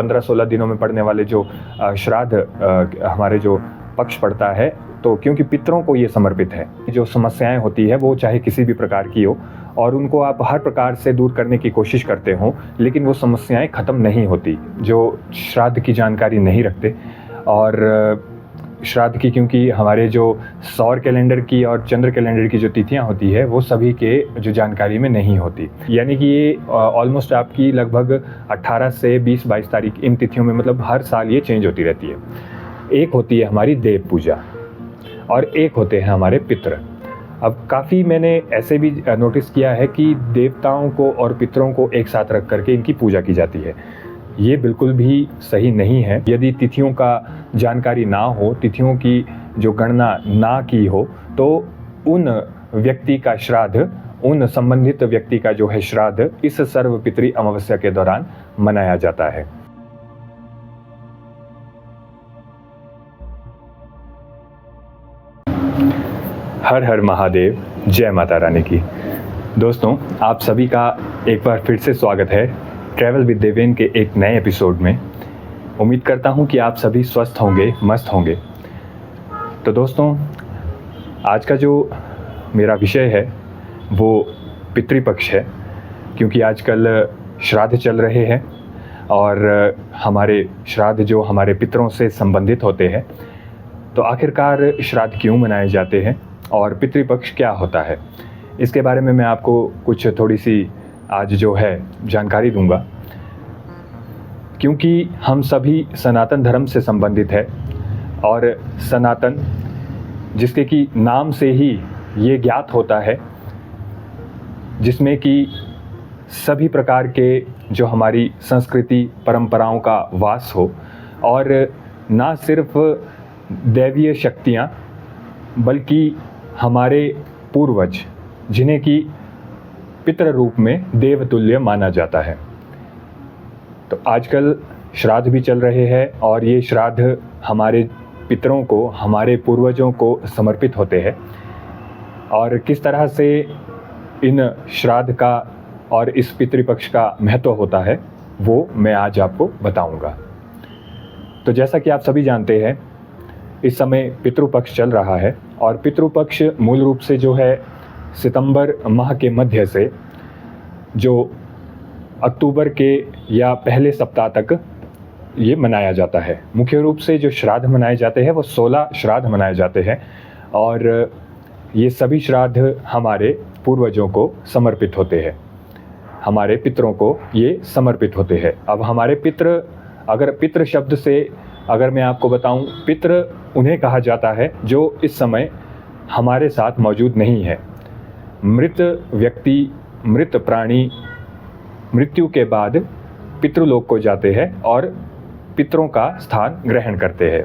15-16 दिनों में पड़ने वाले जो श्राद्ध हमारे जो पक्ष पड़ता है, तो क्योंकि पितरों को ये समर्पित है, जो समस्याएं होती है वो चाहे किसी भी प्रकार की हो और उनको आप हर प्रकार से दूर करने की कोशिश करते हो, लेकिन वो समस्याएं ख़त्म नहीं होती जो श्राद्ध की जानकारी नहीं रखते। और श्राद्ध की, क्योंकि हमारे जो सौर कैलेंडर की और चंद्र कैलेंडर की जो तिथियां होती है वो सभी के जो जानकारी में नहीं होती, यानी कि ये ऑलमोस्ट आपकी लगभग 18 से 20-22 तारीख इन तिथियों में, मतलब हर साल ये चेंज होती रहती है। एक होती है हमारी देव पूजा और एक होते हैं हमारे पितर। अब काफ़ी मैंने ऐसे भी नोटिस किया है कि देवताओं को और पितरों को एक साथ रख करके इनकी पूजा की जाती है। ये बिल्कुल भी सही नहीं है। यदि तिथियों का जानकारी ना हो, तिथियों की जो गणना ना की हो, तो उन व्यक्ति का श्राद्ध, उन संबंधित व्यक्ति का जो है श्राद्ध इस सर्वपितरी अमावस्या के दौरान मनाया जाता है। हर हर महादेव, जय माता रानी की। दोस्तों, आप सभी का एक बार फिर से स्वागत है ट्रैवल विद देवेन के एक नए एपिसोड में। उम्मीद करता हूं कि आप सभी स्वस्थ होंगे, मस्त होंगे। तो दोस्तों, आज का जो मेरा विषय है वो पितृपक्ष है, क्योंकि आजकल श्राद्ध चल रहे हैं और हमारे श्राद्ध जो हमारे पितरों से संबंधित होते हैं। तो आखिरकार श्राद्ध क्यों मनाए जाते हैं और पितृपक्ष क्या होता है, इसके बारे में मैं आपको कुछ थोड़ी सी आज जो है जानकारी दूंगा। क्योंकि हम सभी सनातन धर्म से संबंधित है और सनातन, जिसके कि नाम से ही ये ज्ञात होता है, जिसमें कि सभी प्रकार के जो हमारी संस्कृति परंपराओं का वास हो, और ना सिर्फ दैवीय शक्तियाँ बल्कि हमारे पूर्वज, जिन्हें कि पितृ रूप में देवतुल्य माना जाता है। तो आजकल श्राद्ध भी चल रहे हैं और ये श्राद्ध हमारे पितरों को, हमारे पूर्वजों को समर्पित होते हैं। और किस तरह से इन श्राद्ध का और इस पितृपक्ष का महत्व होता है वो मैं आज आपको बताऊंगा। तो जैसा कि आप सभी जानते हैं, इस समय पितृपक्ष चल रहा है और पितृपक्ष मूल रूप से जो है सितंबर माह के मध्य से जो अक्टूबर के या पहले सप्ताह तक ये मनाया जाता है। मुख्य रूप से जो श्राद्ध मनाए जाते हैं वो 16 श्राद्ध मनाए जाते हैं और ये सभी श्राद्ध हमारे पूर्वजों को समर्पित होते हैं, हमारे पितरों को ये समर्पित होते हैं। अब हमारे पितृ, अगर पितृ शब्द से अगर मैं आपको बताऊं, पितृ उन्हें कहा जाता है जो इस समय हमारे साथ मौजूद नहीं है। मृत व्यक्ति, मृत प्राणी मृत्यु के बाद पितृलोक को जाते हैं और पितरों का स्थान ग्रहण करते हैं।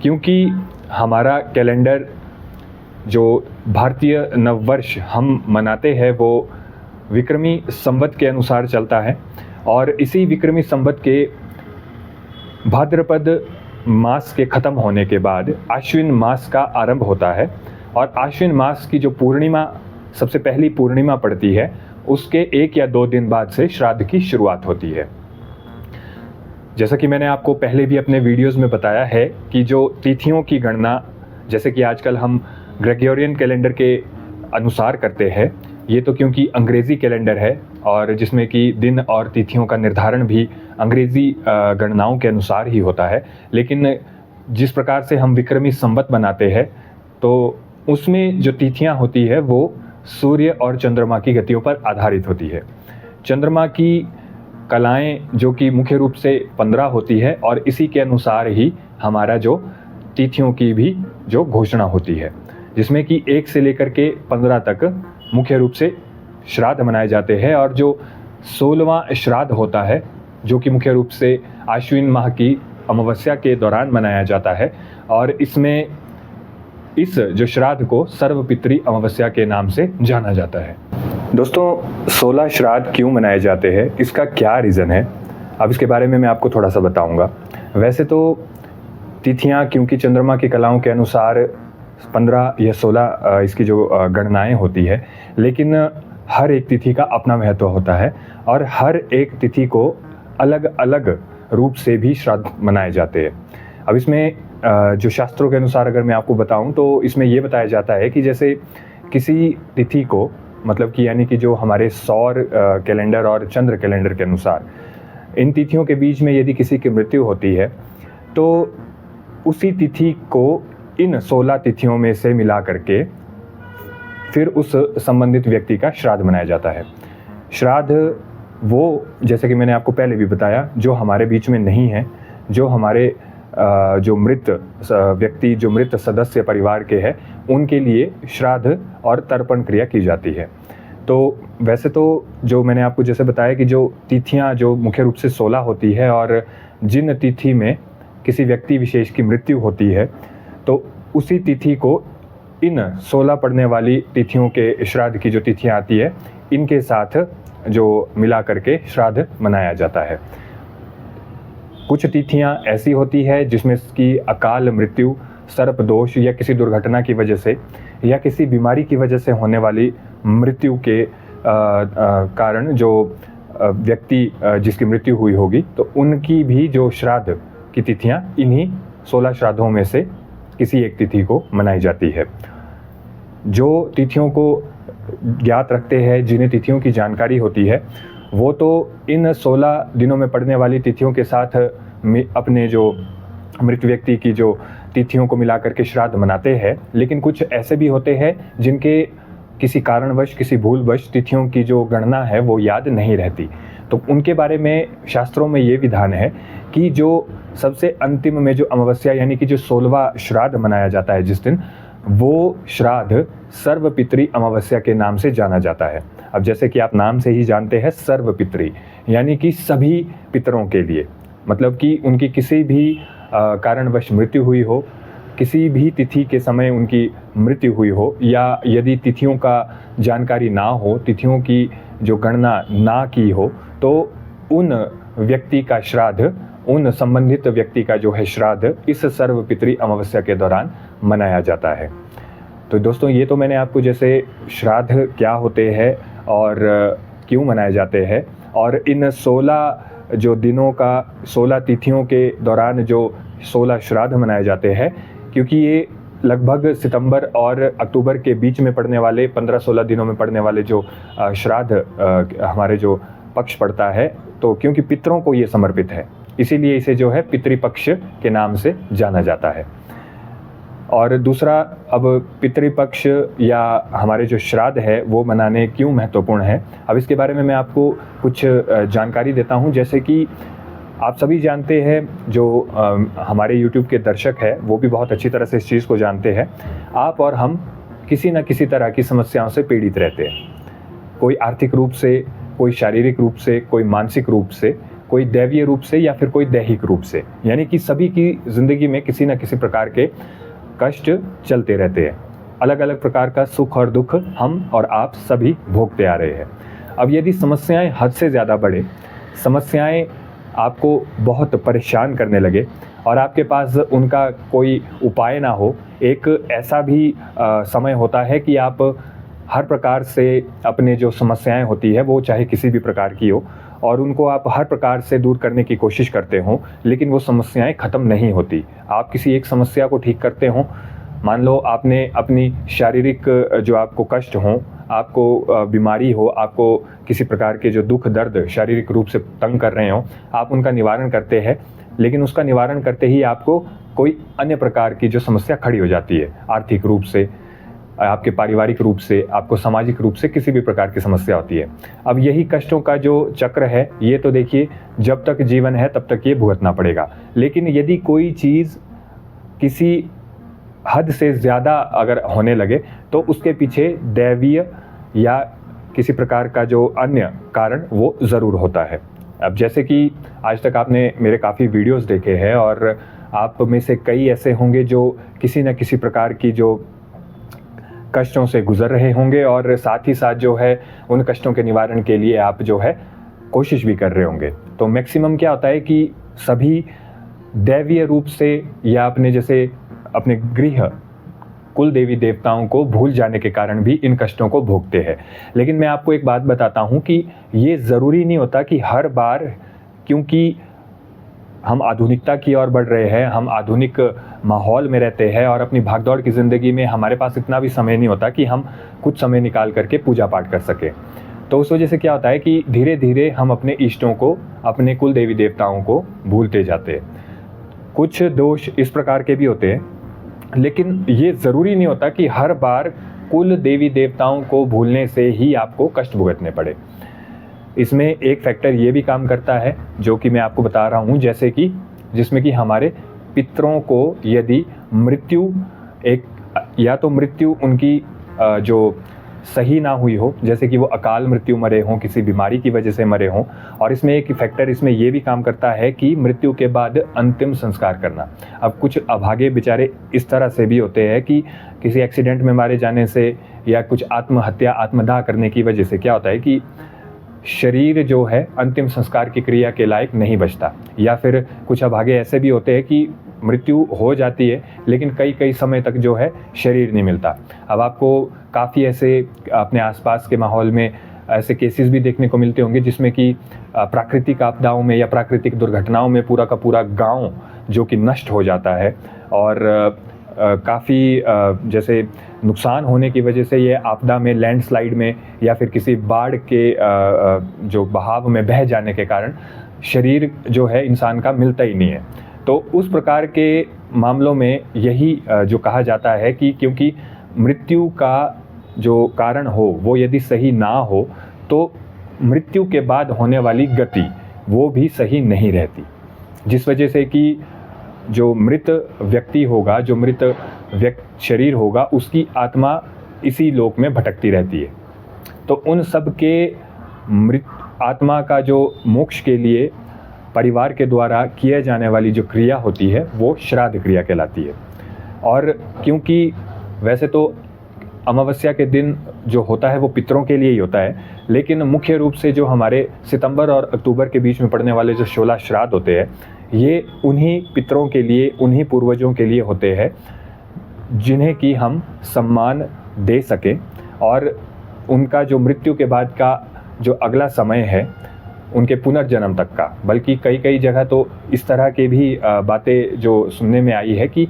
क्योंकि हमारा कैलेंडर, जो भारतीय नववर्ष हम मनाते हैं, वो विक्रमी संवत के अनुसार चलता है और इसी विक्रमी संवत के भाद्रपद मास के ख़त्म होने के बाद आश्विन मास का आरंभ होता है और आश्विन मास की जो पूर्णिमा, सबसे पहली पूर्णिमा पड़ती है, उसके 1 या 2 दिन बाद से श्राद्ध की शुरुआत होती है। जैसा कि मैंने आपको पहले भी अपने वीडियोस में बताया है कि जो तिथियों की गणना, जैसे कि आजकल हम ग्रेगोरियन कैलेंडर के अनुसार करते हैं, ये तो क्योंकि अंग्रेज़ी कैलेंडर है और जिसमें कि दिन और तिथियों का निर्धारण भी अंग्रेज़ी गणनाओं के अनुसार ही होता है। लेकिन जिस प्रकार से हम विक्रमी संवत बनाते हैं, तो उसमें जो तिथियां होती है वो सूर्य और चंद्रमा की गतियों पर आधारित होती है। चंद्रमा की कलाएं जो कि मुख्य रूप से 15 होती है और इसी के अनुसार ही हमारा जो तिथियों की भी जो घोषणा होती है, जिसमें कि 1 से लेकर के 15 तक मुख्य रूप से श्राद्ध मनाए जाते हैं। और जो 16वां श्राद्ध होता है, जो कि मुख्य रूप से आश्विन माह की अमावस्या के दौरान मनाया जाता है, और इसमें इस जो श्राद्ध को सर्वपितरी अमावस्या के नाम से जाना जाता है। दोस्तों, 16 श्राद्ध क्यों मनाए जाते हैं, इसका क्या रीज़न है, अब इसके बारे में मैं आपको थोड़ा सा बताऊंगा। वैसे तो तिथियां, क्योंकि चंद्रमा की कलाओं के अनुसार 15 या 16 इसकी जो गणनाएं होती है, लेकिन हर एक तिथि का अपना महत्व होता है और हर एक तिथि को अलग अलग रूप से भी श्राद्ध मनाए जाते हैं। अब इसमें जो शास्त्रों के अनुसार अगर मैं आपको बताऊं तो इसमें ये बताया जाता है कि जैसे किसी तिथि को, मतलब कि यानी कि जो हमारे सौर कैलेंडर और चंद्र कैलेंडर के अनुसार इन तिथियों के बीच में यदि किसी की मृत्यु होती है तो उसी तिथि को इन 16 तिथियों में से मिला करके फिर उस संबंधित व्यक्ति का श्राद्ध मनाया जाता है। श्राद्ध वो, जैसे कि मैंने आपको पहले भी बताया, जो हमारे बीच में नहीं है, जो हमारे जो मृत व्यक्ति, जो मृत सदस्य परिवार के हैं, उनके लिए श्राद्ध और तर्पण क्रिया की जाती है। तो वैसे तो जो मैंने आपको जैसे बताया कि जो तिथियां जो मुख्य रूप से 16 होती है और जिन तिथि में किसी व्यक्ति विशेष की मृत्यु होती है तो उसी तिथि को इन 16 पड़ने वाली तिथियों के श्राद्ध की जो तिथियां आती है इनके साथ जो मिला करके श्राद्ध मनाया जाता है। कुछ तिथियां ऐसी होती है जिसमें की अकाल मृत्यु, सर्प दोष या किसी दुर्घटना की वजह से या किसी बीमारी की वजह से होने वाली मृत्यु के कारण जो व्यक्ति जिसकी मृत्यु हुई होगी तो उनकी भी जो श्राद्ध की तिथियां इन्हीं 16 श्राद्धों में से किसी एक तिथि को मनाई जाती है। जो तिथियों को ज्ञात रखते हैं, जिन्हें तिथियों की जानकारी होती है, वो तो इन 16 दिनों में पड़ने वाली तिथियों के साथ अपने जो मृत व्यक्ति की जो तिथियों को मिला करके श्राद्ध मनाते हैं। लेकिन कुछ ऐसे भी होते हैं जिनके किसी कारणवश, किसी भूलवश तिथियों की जो गणना है वो याद नहीं रहती, तो उनके बारे में शास्त्रों में ये विधान है कि जो सबसे अंतिम में जो अमावस्या यानी कि जो 16वां श्राद्ध मनाया जाता है जिस दिन, वो श्राद्ध सर्वपितरी अमावस्या के नाम से जाना जाता है। अब जैसे कि आप नाम से ही जानते हैं, सर्वपितरी यानी कि सभी पितरों के लिए, मतलब कि उनकी किसी भी कारणवश मृत्यु हुई हो, किसी भी तिथि के समय उनकी मृत्यु हुई हो, या यदि तिथियों का जानकारी ना हो, तिथियों की जो गणना ना की हो, तो उन व्यक्ति का श्राद्ध, उन संबंधित व्यक्ति का जो है श्राद्ध इस सर्वपितरी अमावस्या के दौरान मनाया जाता है। तो दोस्तों, ये तो मैंने आपको जैसे श्राद्ध क्या होते हैं और क्यों मनाए जाते हैं, और इन 16 जो दिनों का 16 तिथियों के दौरान जो 16 श्राद्ध मनाए जाते हैं, क्योंकि ये लगभग सितंबर और अक्टूबर के बीच में पड़ने वाले 15-16 दिनों में पड़ने वाले जो श्राद्ध हमारे जो पक्ष पड़ता है, तो क्योंकि पितरों को ये समर्पित है, इसीलिए इसे जो है पितृपक्ष के नाम से जाना जाता है। और दूसरा, अब पितृपक्ष या हमारे जो श्राद्ध है वो मनाने क्यों महत्वपूर्ण है, अब इसके बारे में मैं आपको कुछ जानकारी देता हूँ। जैसे कि आप सभी जानते हैं, जो हमारे YouTube के दर्शक हैं वो भी बहुत अच्छी तरह से इस चीज़ को जानते हैं, आप और हम किसी न किसी तरह की समस्याओं से पीड़ित रहते हैं। कोई आर्थिक रूप से, कोई शारीरिक रूप से, कोई मानसिक रूप से, कोई दैवीय रूप से या फिर कोई दैहिक रूप से, यानी कि सभी की ज़िंदगी में किसी न किसी प्रकार के कष्ट चलते रहते हैं। अलग अलग प्रकार का सुख और दुख हम और आप सभी भोगते आ रहे हैं। अब यदि समस्याएं हद से ज़्यादा बढ़े, समस्याएं आपको बहुत परेशान करने लगे और आपके पास उनका कोई उपाय ना हो, एक ऐसा भी समय होता है कि आप हर प्रकार से अपने जो समस्याएं होती है वो चाहे किसी भी प्रकार की हो और उनको आप हर प्रकार से दूर करने की कोशिश करते हो, लेकिन वो समस्याएं ख़त्म नहीं होती। आप किसी एक समस्या को ठीक करते हो, मान लो आपने अपनी शारीरिक जो आपको कष्ट हो, आपको बीमारी हो, आपको किसी प्रकार के जो दुख दर्द शारीरिक रूप से तंग कर रहे हो, आप उनका निवारण करते हैं, लेकिन उसका निवारण करते ही आपको कोई अन्य प्रकार की जो समस्या खड़ी हो जाती है, आर्थिक रूप से, आपके पारिवारिक रूप से, आपको सामाजिक रूप से किसी भी प्रकार की समस्या होती है। अब यही कष्टों का जो चक्र है, ये तो देखिए जब तक जीवन है तब तक ये भुगतना पड़ेगा। लेकिन यदि कोई चीज़ किसी हद से ज़्यादा अगर होने लगे तो उसके पीछे दैवीय या किसी प्रकार का जो अन्य कारण वो ज़रूर होता है। अब जैसे कि आज तक आपने मेरे काफ़ी वीडियोस देखे हैं और आप में से कई ऐसे होंगे जो किसी न किसी प्रकार की जो कष्टों से गुजर रहे होंगे और साथ ही साथ जो है उन कष्टों के निवारण के लिए आप जो है कोशिश भी कर रहे होंगे। तो मैक्सिमम क्या होता है कि सभी दैवीय रूप से या अपने जैसे अपने गृह कुल देवी देवताओं को भूल जाने के कारण भी इन कष्टों को भोगते हैं। लेकिन मैं आपको एक बात बताता हूँ कि ये ज़रूरी नहीं होता कि हर बार क्योंकि हम आधुनिकता की ओर बढ़ रहे हैं, हम आधुनिक माहौल में रहते हैं और अपनी भागदौड़ की ज़िंदगी में हमारे पास इतना भी समय नहीं होता कि हम कुछ समय निकाल करके पूजा पाठ कर सकें। तो उस वजह से क्या होता है कि धीरे धीरे हम अपने इष्टों को, अपने कुल देवी देवताओं को भूलते जाते हैं। कुछ दोष इस प्रकार के भी होते हैं, लेकिन ये ज़रूरी नहीं होता कि हर बार कुल देवी देवताओं को भूलने से ही आपको कष्ट भुगतने पड़े। इसमें एक फैक्टर ये भी काम करता है जो कि मैं आपको बता रहा हूँ, जैसे कि जिसमें कि हमारे पितरों को यदि मृत्यु या तो मृत्यु उनकी जो सही ना हुई हो, जैसे कि वो अकाल मृत्यु मरे हों, किसी बीमारी की वजह से मरे हों, और इसमें एक फैक्टर इसमें ये भी काम करता है कि मृत्यु के बाद अंतिम संस्कार करना। अब कुछ अभागे बेचारे इस तरह से भी होते हैं कि किसी एक्सीडेंट में मारे जाने से या कुछ आत्महत्या, आत्मदाह करने की वजह से क्या होता है कि शरीर जो है अंतिम संस्कार की क्रिया के लायक नहीं बचता, या फिर कुछ अभागे ऐसे भी होते हैं कि मृत्यु हो जाती है लेकिन कई समय तक जो है शरीर नहीं मिलता। अब आपको काफ़ी ऐसे अपने आसपास के माहौल में ऐसे केसेस भी देखने को मिलते होंगे जिसमें कि प्राकृतिक आपदाओं में या प्राकृतिक दुर्घटनाओं में पूरा का पूरा गांव जो कि नष्ट हो जाता है, और काफ़ी जैसे नुकसान होने की वजह से ये आपदा में, लैंडस्लाइड में या फिर किसी बाढ़ के जो बहाव में बह जाने के कारण शरीर जो है इंसान का मिलता ही नहीं है। तो उस प्रकार के मामलों में यही जो कहा जाता है कि क्योंकि मृत्यु का जो कारण हो वो यदि सही ना हो तो मृत्यु के बाद होने वाली गति वो भी सही नहीं रहती, जिस वजह से कि जो मृत व्यक्ति होगा, जो मृत शरीर होगा, उसकी आत्मा इसी लोक में भटकती रहती है। तो उन सब के मृत आत्मा का जो मोक्ष के लिए परिवार के द्वारा किए जाने वाली जो क्रिया होती है वो श्राद्ध क्रिया कहलाती है। और क्योंकि वैसे तो अमावस्या के दिन जो होता है वो पितरों के लिए ही होता है, लेकिन मुख्य रूप से जो हमारे सितंबर और अक्टूबर के बीच में पड़ने वाले जो 16 श्राद्ध होते हैं ये उन्हीं पितरों के लिए, उन्हीं पूर्वजों के लिए होते हैं जिन्हें कि हम सम्मान दे सकें, और उनका जो मृत्यु के बाद का जो अगला समय है उनके पुनर्जन्म तक का, बल्कि कई जगह तो इस तरह के भी बातें जो सुनने में आई है कि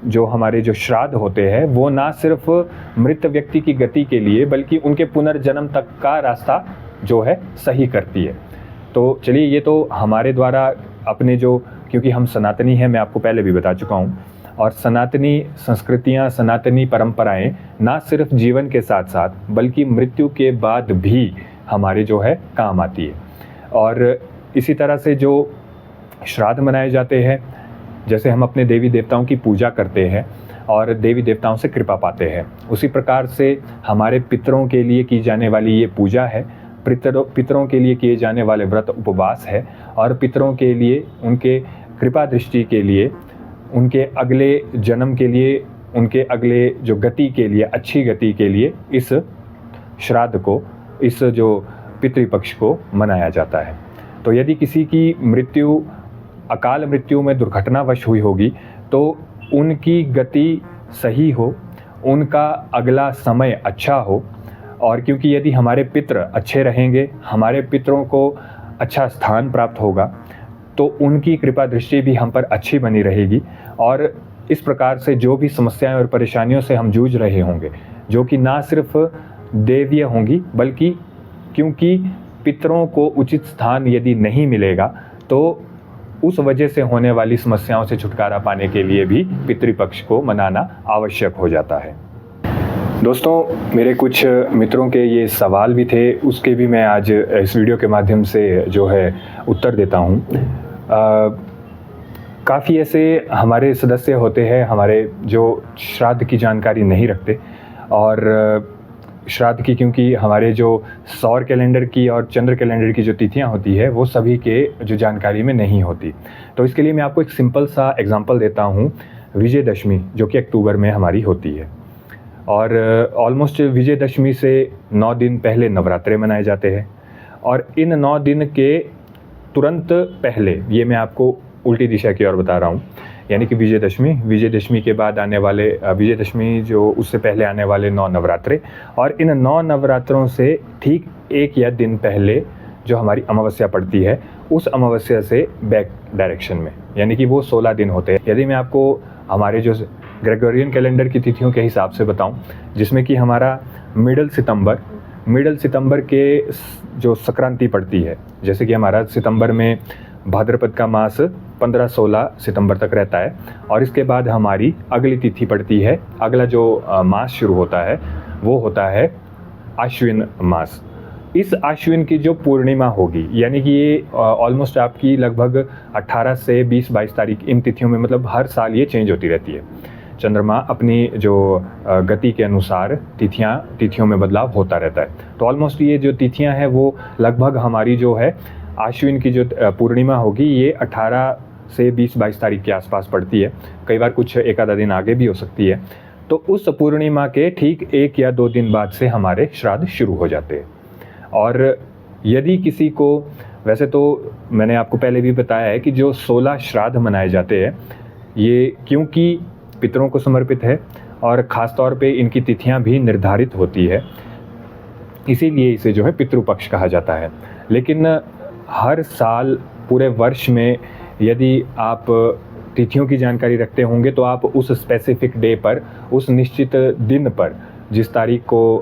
जो हमारे जो श्राद्ध होते हैं वो ना सिर्फ मृत व्यक्ति की गति के लिए बल्कि उनके पुनर्जन्म तक का रास्ता जो है सही करती है। तो चलिए, ये तो हमारे द्वारा अपने जो, क्योंकि हम सनातनी हैं, मैं आपको पहले भी बता चुका हूँ, और सनातनी संस्कृतियाँ, सनातनी परंपराएं ना सिर्फ जीवन के साथ साथ बल्कि मृत्यु के बाद भी हमारे जो है काम आती है। और इसी तरह से जो श्राद्ध मनाए जाते हैं, जैसे हम अपने देवी देवताओं की पूजा करते हैं और देवी देवताओं से कृपा पाते हैं, उसी प्रकार से हमारे पितरों के लिए की जाने वाली ये पूजा है, पितरों के लिए किए जाने वाले व्रत उपवास है, और पितरों के लिए, उनके कृपा दृष्टि के लिए, उनके अगले जन्म के लिए, उनके अगले जो गति के लिए, अच्छी गति के लिए इस श्राद्ध को, इस जो पितृपक्ष को मनाया जाता है। तो यदि किसी की मृत्यु अकाल मृत्यु में दुर्घटनावश हुई होगी तो उनकी गति सही हो, उनका अगला समय अच्छा हो, और क्योंकि यदि हमारे पितृ अच्छे रहेंगे, हमारे पितरों को अच्छा स्थान प्राप्त होगा, तो उनकी कृपा दृष्टि भी हम पर अच्छी बनी रहेगी, और इस प्रकार से जो भी समस्याएं और परेशानियों से हम जूझ रहे होंगे, जो कि ना सिर्फ देवीय होंगी बल्कि क्योंकि पितरों को उचित स्थान यदि नहीं मिलेगा तो उस वजह से होने वाली समस्याओं से छुटकारा पाने के लिए भी पितृपक्ष को मनाना आवश्यक हो जाता है। दोस्तों, मेरे कुछ मित्रों के ये सवाल भी थे, उसके भी मैं आज इस वीडियो के माध्यम से जो है उत्तर देता हूँ। काफ़ी ऐसे हमारे सदस्य होते हैं हमारे जो श्राद्ध की जानकारी नहीं रखते, और श्राद्ध की, क्योंकि हमारे जो सौर कैलेंडर की और चंद्र कैलेंडर की जो तिथियां होती है वो सभी के जो जानकारी में नहीं होती। तो इसके लिए मैं आपको एक सिंपल सा एग्जांपल देता हूँ, विजयदशमी जो कि अक्टूबर में हमारी होती है, और ऑलमोस्ट विजयदशमी से 9 दिन पहले नवरात्रे मनाए जाते हैं, और इन 9 दिन के तुरंत पहले, ये मैं आपको उल्टी दिशा की ओर बता रहा हूँ, यानी कि विजयदशमी के बाद आने वाले विजयदशमी जो उससे पहले आने वाले 9 नवरात्रे, और इन 9 नवरात्रों से ठीक 1 या दिन पहले जो हमारी अमावस्या पड़ती है उस अमावस्या से बैक डायरेक्शन में, यानी कि वो 16 दिन होते हैं। यदि मैं आपको हमारे जो ग्रेगोरियन कैलेंडर की तिथियों के हिसाब से बताऊं, जिसमें कि हमारा मिडल सितंबर के जो संक्रांति पड़ती है, जैसे कि हमारा सितंबर में भाद्रपद का मास 15-16 सितंबर तक रहता है, और इसके बाद हमारी अगली तिथि पड़ती है, अगला जो मास शुरू होता है वो होता है आश्विन मास। इस आश्विन की जो पूर्णिमा होगी, यानी कि ये ऑलमोस्ट आपकी लगभग 18 से 20-22 तारीख, इन तिथियों में, मतलब हर साल ये चेंज होती रहती है। चंद्रमा अपनी जो गति के अनुसार तिथियों में बदलाव होता रहता है। तो ऑलमोस्ट ये जो तिथियां हैं वो लगभग हमारी जो है आश्विन की जो पूर्णिमा होगी ये 18 से 20-22 तारीख के आसपास पड़ती है। कई बार कुछ एक आधा दिन आगे भी हो सकती है। तो उस पूर्णिमा के ठीक 1 या 2 दिन बाद से हमारे श्राद्ध शुरू हो जाते हैं। और यदि किसी को, वैसे तो मैंने आपको पहले भी बताया है कि जो 16 श्राद्ध मनाए जाते हैं ये क्योंकि पितरों को समर्पित है और ख़ास तौर पे इनकी तिथियां भी निर्धारित होती है, इसीलिए इसे जो है पितृपक्ष कहा जाता है। लेकिन हर साल पूरे वर्ष में यदि आप तिथियों की जानकारी रखते होंगे तो आप उस स्पेसिफिक डे पर, उस निश्चित दिन पर, जिस तारीख को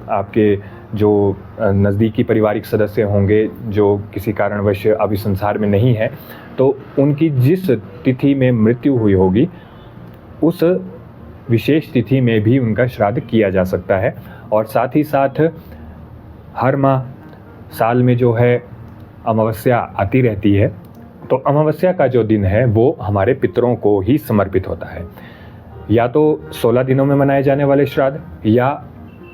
आपके जो नज़दीकी पारिवारिक सदस्य होंगे जो किसी कारणवश अभी संसार में नहीं है, तो उनकी जिस तिथि में मृत्यु हुई होगी उस विशेष तिथि में भी उनका श्राद्ध किया जा सकता है। और साथ ही साथ हर माह साल में जो है अमावस्या आती रहती है, तो अमावस्या का जो दिन है वो हमारे पितरों को ही समर्पित होता है। या तो 16 दिनों में मनाए जाने वाले श्राद्ध या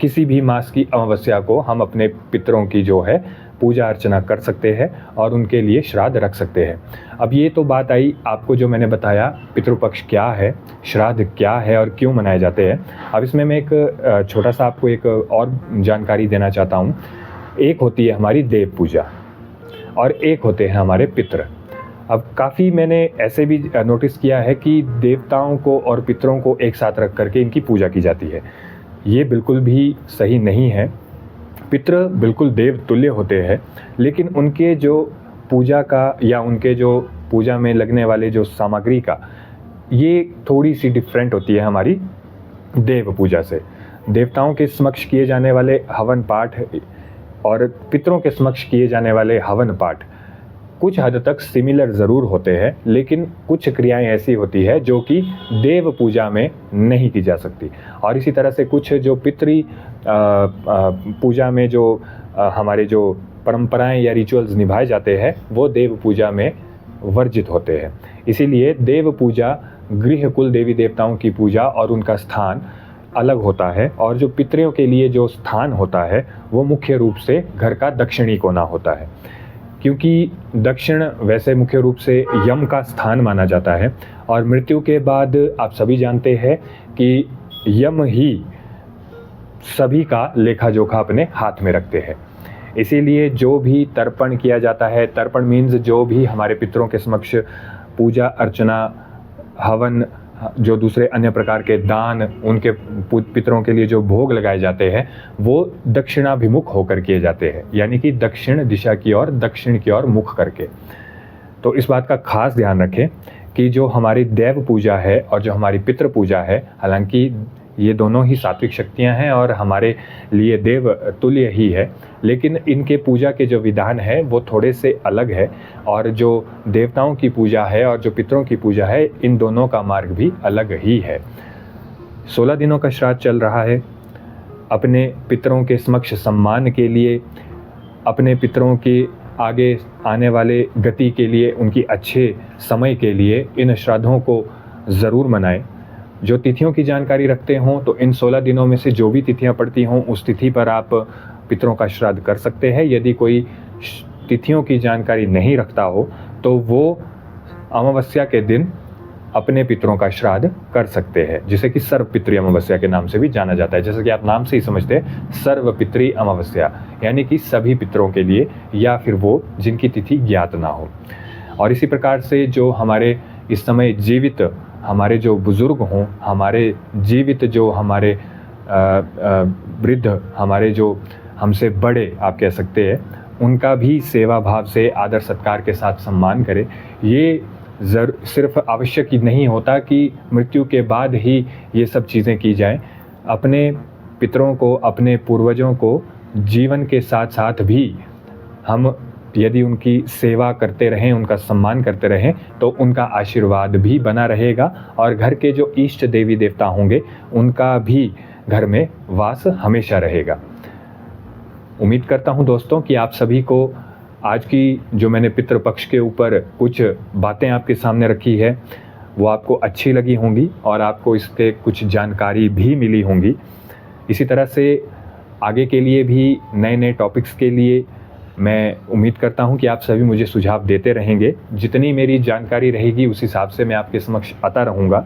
किसी भी मास की अमावस्या को हम अपने पितरों की जो है पूजा अर्चना कर सकते हैं और उनके लिए श्राद्ध रख सकते हैं। अब ये तो बात आई आपको, जो मैंने बताया पितृपक्ष क्या है, श्राद्ध क्या है और क्यों मनाए जाते हैं। अब इसमें मैं एक छोटा सा आपको एक और जानकारी देना चाहता हूँ। एक होती है हमारी देव पूजा और एक होते हैं हमारे पितृ। अब काफ़ी मैंने ऐसे भी नोटिस किया है कि देवताओं को और पितरों को एक साथ रख करके इनकी पूजा की जाती है। ये बिल्कुल भी सही नहीं है। पितृ बिल्कुल देव तुल्य होते हैं, लेकिन उनके जो पूजा का या उनके जो पूजा में लगने वाले जो सामग्री का, ये थोड़ी सी डिफरेंट होती है हमारी देव पूजा से। देवताओं के समक्ष किए जाने वाले हवन पाठ और पितरों के समक्ष किए जाने वाले हवन पाठ कुछ हद तक सिमिलर ज़रूर होते हैं, लेकिन कुछ क्रियाएं ऐसी होती है जो कि देव पूजा में नहीं की जा सकती। और इसी तरह से कुछ जो पितृ पूजा में जो हमारे जो परंपराएं या रिचुअल्स निभाए जाते हैं वो देव पूजा में वर्जित होते हैं। इसीलिए देव पूजा गृह कुल देवी देवताओं की पूजा और उनका स्थान अलग होता है, और जो पितरों के लिए जो स्थान होता है वो मुख्य रूप से घर का दक्षिणी कोना होता है, क्योंकि दक्षिण वैसे मुख्य रूप से यम का स्थान माना जाता है। और मृत्यु के बाद आप सभी जानते हैं कि यम ही सभी का लेखा जोखा अपने हाथ में रखते हैं। इसीलिए जो भी तर्पण किया जाता है, तर्पण मीन्स जो भी हमारे पितरों के समक्ष पूजा अर्चना, हवन, जो दूसरे अन्य प्रकार के दान, उनके पितरों के लिए जो भोग लगाए जाते हैं वो दक्षिणाभिमुख होकर किए जाते हैं, यानी कि दक्षिण दिशा की ओर, दक्षिण की ओर मुख करके। तो इस बात का खास ध्यान रखें कि जो हमारी देव पूजा है और जो हमारी पितृ पूजा है, हालांकि ये दोनों ही सात्विक शक्तियां हैं और हमारे लिए देव तुल्य ही है, लेकिन इनके पूजा के जो विधान है वो थोड़े से अलग है। और जो देवताओं की पूजा है और जो पितरों की पूजा है, इन दोनों का मार्ग भी अलग ही है। 16 दिनों का श्राद्ध चल रहा है। अपने पितरों के समक्ष सम्मान के लिए, अपने पितरों के आगे आने वाले गति के लिए, उनकी अच्छे समय के लिए इन श्राद्धों को ज़रूर मनाएं। जो तिथियों की जानकारी रखते हों तो इन 16 दिनों में से जो भी तिथियां पड़ती हों उस तिथि पर आप पितरों का श्राद्ध कर सकते हैं। यदि कोई तिथियों की जानकारी नहीं रखता हो तो वो अमावस्या के दिन अपने पितरों का श्राद्ध कर सकते हैं, जिसे कि सर्वपितृ अमावस्या के नाम से भी जाना जाता है। जैसे कि आप नाम से ही समझते हैं, सर्वपितृ अमावस्या, यानी कि सभी पितरों के लिए, या फिर वो जिनकी तिथि ज्ञात ना हो। और इसी प्रकार से जो हमारे इस समय जीवित हमारे जो बुज़ुर्ग हों, हमारे जीवित जो हमारे वृद्ध, हमारे जो हमसे बड़े आप कह सकते हैं, उनका भी सेवा भाव से आदर सत्कार के साथ सम्मान करें। ये सिर्फ आवश्यक ही नहीं होता कि मृत्यु के बाद ही ये सब चीज़ें की जाएं। अपने पितरों को, अपने पूर्वजों को जीवन के साथ साथ भी हम यदि उनकी सेवा करते रहें, उनका सम्मान करते रहें, तो उनका आशीर्वाद भी बना रहेगा और घर के जो इष्ट देवी देवता होंगे उनका भी घर में वास हमेशा रहेगा। उम्मीद करता हूं दोस्तों कि आप सभी को आज की जो मैंने पितृपक्ष के ऊपर कुछ बातें आपके सामने रखी है वो आपको अच्छी लगी होंगी और आपको इसके कुछ जानकारी भी मिली होंगी। इसी तरह से आगे के लिए भी नए नए टॉपिक्स के लिए मैं उम्मीद करता हूं कि आप सभी मुझे सुझाव देते रहेंगे। जितनी मेरी जानकारी रहेगी उस हिसाब से मैं आपके समक्ष आता रहूँगा।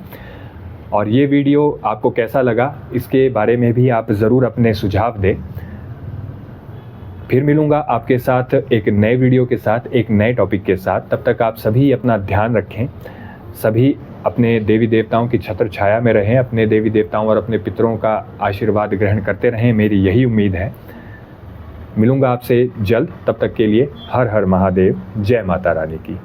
और ये वीडियो आपको कैसा लगा इसके बारे में भी आप ज़रूर अपने सुझाव दें। फिर मिलूँगा आपके साथ एक नए वीडियो के साथ, एक नए टॉपिक के साथ। तब तक आप सभी अपना ध्यान रखें, सभी अपने देवी देवताओं की छत्र छाया में रहें, अपने देवी देवताओं और अपने पितरों का आशीर्वाद ग्रहण करते रहें, मेरी यही उम्मीद है। मिलूँगा आपसे जल्द, तब तक के लिए हर हर महादेव, जय माता रानी की।